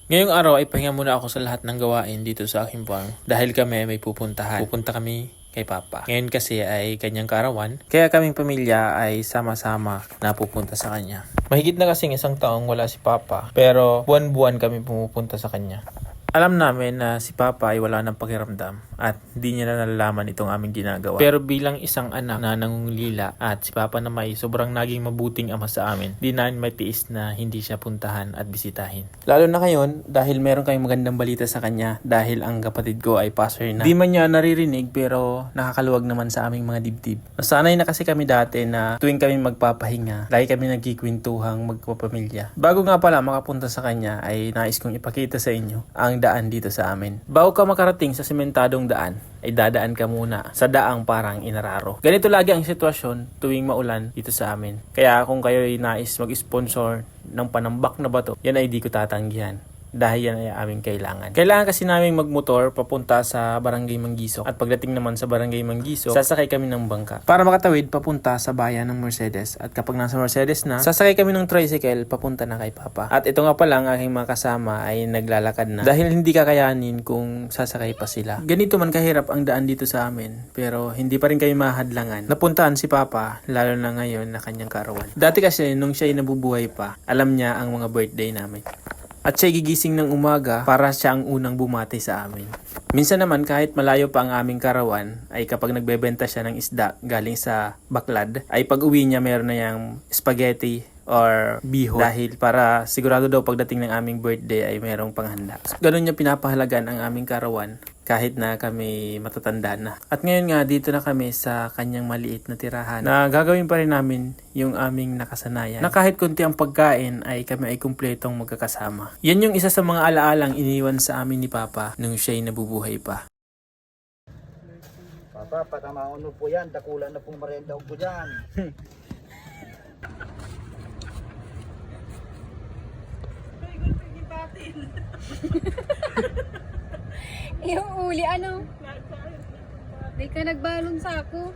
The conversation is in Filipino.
Ngayong araw ay pahinga muna ako sa lahat ng gawain dito sa aking farm dahil kami may pupuntahan. Pupunta kami kay Papa. Ngayon kasi ay kanyang kaarawan, kaya kaming pamilya ay sama-sama na pupunta sa kanya. Mahigit na kasing isang taong wala si Papa, pero buwan-buwan kami pumupunta sa kanya. Alam namin na si Papa ay wala ng pakiramdam at hindi niya na nalalaman itong aming ginagawa. Pero bilang isang anak na nangungulila at si Papa na may sobrang naging mabuting ama sa amin, di namin matiis na hindi siya puntahan at bisitahin. Lalo na ngayon dahil meron kayong magandang balita sa kanya dahil ang kapatid ko ay pastor na. Di man niya naririnig pero nakakaluwag naman sa aming mga dibdib. Nasanay na kasi kami dati na tuwing kami magpapahinga, lagi kami nagkikwentuhang magpapamilya. Bago nga pala makapunta sa kanya ay nais kong ipakita sa inyo ang daan dito sa amin. Bago ka makarating sa sementadong daan, ay dadaan ka muna sa daang parang inararo. Ganito lagi ang sitwasyon tuwing maulan dito sa amin. Kaya kung kayo ay nais mag-sponsor ng panambak na bato, yan ay di ko tatanggihan. Dahil yan ay aming kailangan. Kailangan kasi namin magmotor papunta sa Barangay Manggisok. At pagdating naman sa Barangay Manggisok, sasakay kami ng bangka para makatawid papunta sa bayan ng Mercedes. At kapag nasa Mercedes na, sasakay kami ng tricycle papunta na kay Papa. At ito nga pala ang aking mga kasama ay naglalakad na dahil hindi kakayanin kung sasakay pa sila. Ganito man kahirap ang daan dito sa amin, pero hindi pa rin kami mahadlangan. Napuntahan si Papa, lalo na ngayon na kanyang kaarawan. Dati kasi nung siya ay nabubuhay pa, alam niya ang mga birthday namin. At siya gigising ng umaga para siya ang unang bumati sa amin. Minsan naman kahit malayo pa ang aming karawan ay kapag nagbebenta siya ng isda galing sa baklad ay pag uwi niya meron na yung spaghetti or bihon dahil para sigurado daw pagdating ng aming birthday ay merong panghanda. Ganun niya pinapahalagan ang aming karawan kahit na kami matatanda na. At ngayon nga dito na kami sa kanyang maliit na tirahan na gagawin pa rin namin yung aming nakasanayan na kahit konti ang pagkain ay kami ay kumpletong magkakasama. Yan yung isa sa mga alaalang iniwan sa amin ni Papa nung siya'y nabubuhay pa. Papa, patamaon po yan. Dakulan na pong merienda po dyan. Yung uli, ano? Di ka nagbalon sa ako.